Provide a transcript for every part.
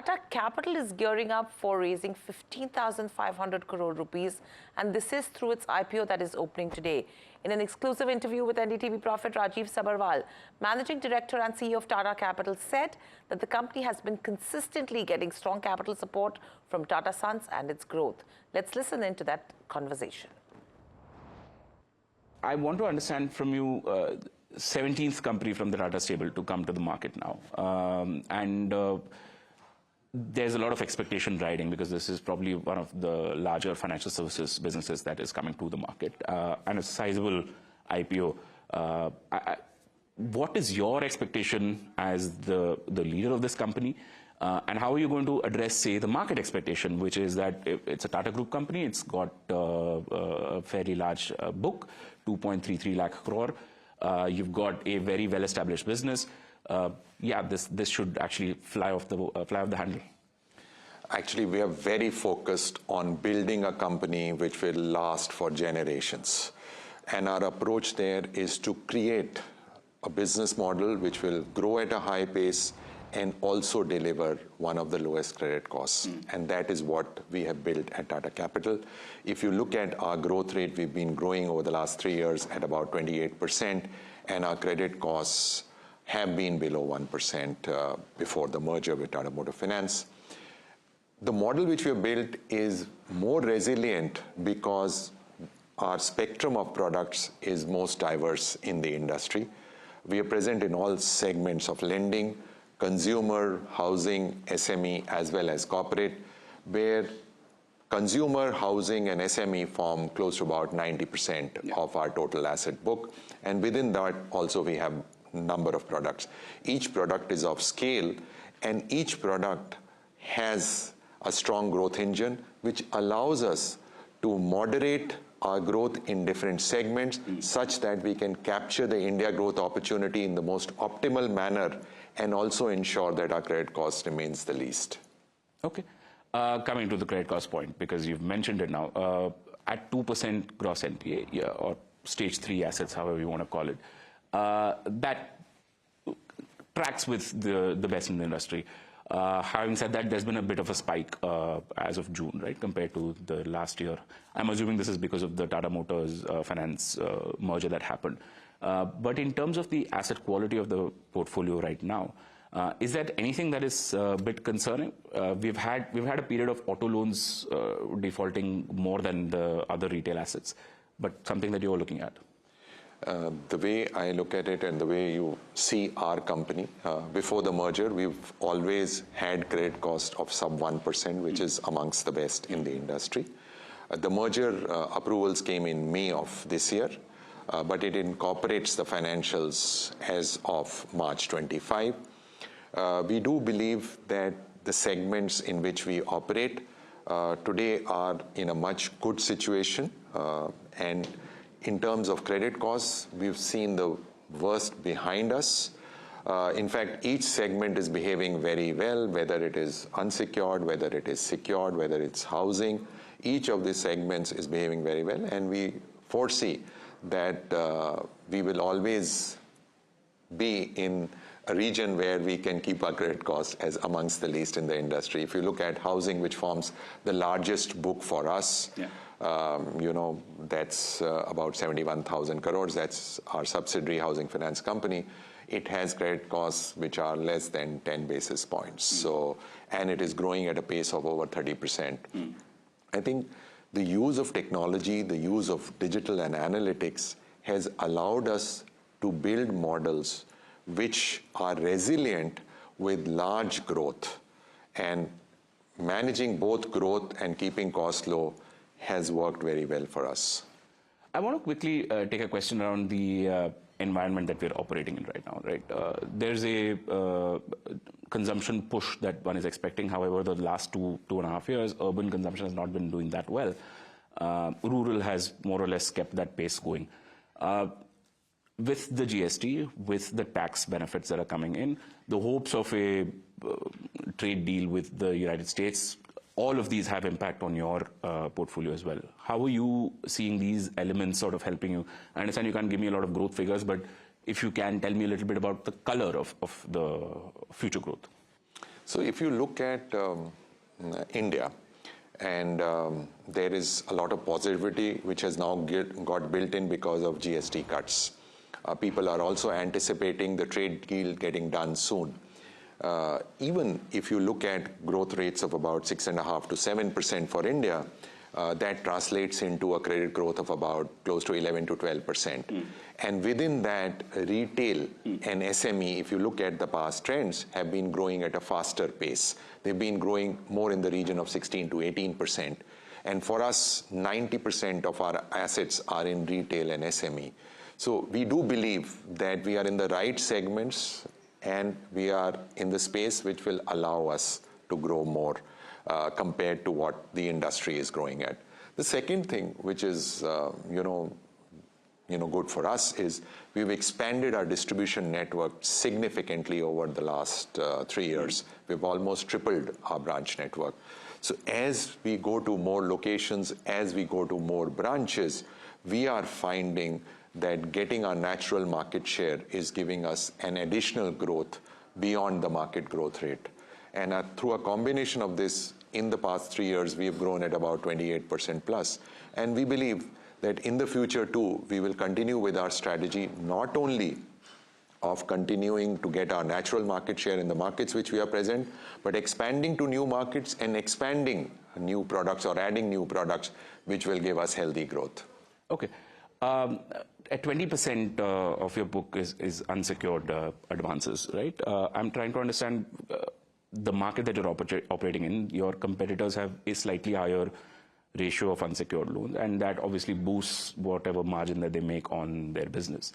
Tata Capital is gearing up for raising 15,500 crore rupees, and this is through its IPO that is opening today. In an exclusive interview with NDTV Profit, Rajiv Sabharwal, Managing Director and CEO of Tata Capital, said that the company has been consistently getting strong capital support from Tata Sons and its growth. Let's listen into that conversation. I want to understand from you, 17th company from the Tata stable to come to the market now. There's a lot of expectation riding because this is probably one of the larger financial services businesses that is coming to the market and a sizable IPO. What is your expectation as the leader of this company? And how are you going to address, say, the market expectation, which is that it's a Tata Group company, it's got a fairly large book, 2.33 lakh crore. You've got a very well-established business. This should actually fly off the handle. Actually, we are very focused on building a company which will last for generations. And our approach there is to create a business model which will grow at a high pace and also deliver one of the lowest credit costs. And that is what we have built at Tata Capital. If you look at our growth rate, we've been growing over the last 3 years at about 28%, and our credit costs have been below 1% before the merger with Tata Motor Finance. The model which we have built is more resilient because our spectrum of products is most diverse in the industry. We are present in all segments of lending, consumer, housing, SME, as well as corporate, where consumer, housing, and SME form close to about 90% of our total asset book. And within that, also we have a number of products. Each product is of scale, and each product has a strong growth engine, which allows us to moderate our growth in different segments such that we can capture the India growth opportunity in the most optimal manner and also ensure that our credit cost remains the least. Okay. Coming to the credit cost point, because you've mentioned it now, at 2% gross NPA, or stage 3 assets, however you want to call it, that tracks with the best in the industry. Having said that, there's been a bit of a spike as of June, right, compared to the last year. I'm assuming this is because of the Tata Motors Finance merger that happened. But in terms of the asset quality of the portfolio right now, is that anything that is a bit concerning? We've had a period of auto loans defaulting more than the other retail assets, but something that you're looking at. The way I look at it and the way you see our company, before the merger, we've always had credit cost of sub 1%, which is amongst the best in the industry. The merger approvals came in May of this year, but it incorporates the financials as of March 25. We do believe that the segments in which we operate today are in a much good situation, and in terms of credit costs, we've seen the worst behind us. In fact, each segment is behaving very well, whether it is unsecured, whether it is secured, whether it's housing. Each of these segments is behaving very well, and we foresee that we will always be in a region where we can keep our credit costs as amongst the least in the industry. If you look at housing, which forms the largest book for us, that's about 71,000 crores. That's our subsidiary housing finance company. It has credit costs which are less than 10 basis points. And it is growing at a pace of over 30%. I think the use of technology, the use of digital and analytics has allowed us to build models which are resilient with large growth. And managing both growth and keeping costs low has worked very well for us. I want to quickly take a question around the environment that we're operating in right now. Right, there's a consumption push that one is expecting. However, the last 2.5 years, urban consumption has not been doing that well. Rural has more or less kept that pace going. With the GST, with the tax benefits that are coming in, the hopes of a trade deal with the United States, all of these have impact on your portfolio as well. How are you seeing these elements sort of helping you? I understand you can't give me a lot of growth figures, but if you can tell me a little bit about the color of the future growth. So if you look at India, and there is a lot of positivity which has now got built in because of GST cuts. People are also anticipating the trade deal getting done soon. Even if you look at growth rates of about 6.5% to 7% for India, that translates into a credit growth of about close to 11 to 12%. And within that, retail and SME, if you look at the past trends, have been growing at a faster pace. They've been growing more in the region of 16 to 18%. And for us, 90% of our assets are in retail and SME. So we do believe that we are in the right segments and we are in the space which will allow us to grow more compared to what the industry is growing at. The second thing, which is good for us, is we've expanded our distribution network significantly over the last 3 years. We've almost tripled our branch network. So as we go to more locations, as we go to more branches, we are finding that getting our natural market share is giving us an additional growth beyond the market growth rate. And through a combination of this, in the past 3 years, we have grown at about 28% plus. And we believe that in the future too, we will continue with our strategy, not only of continuing to get our natural market share in the markets which we are present, but expanding to new markets and expanding new products or adding new products, which will give us healthy growth. Okay. At 20% of your book is unsecured advances, right? I'm trying to understand the market that you're operating in. Your competitors have a slightly higher ratio of unsecured loans, and that obviously boosts whatever margin that they make on their business.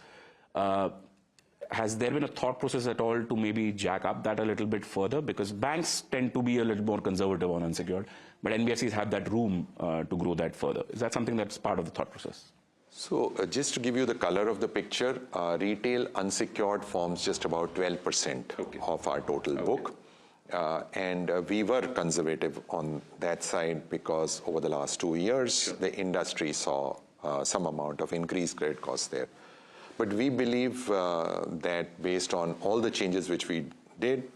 Has there been a thought process at all to maybe jack up that a little bit further? Because banks tend to be a little more conservative on unsecured, but NBFCs have that room to grow that further. Is that something that's part of the thought process? So just to give you the color of the picture, retail unsecured forms just about 12% of our total book. And we were conservative on that side because over the last 2 years, the industry saw some amount of increased credit costs there. But we believe that based on all the changes which we did,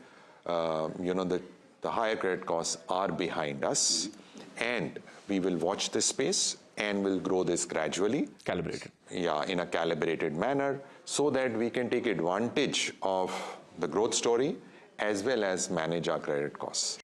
the higher credit costs are behind us, and we will watch this space and will grow this gradually. Calibrated. Yeah, in a calibrated manner, so that we can take advantage of the growth story as well as manage our credit costs.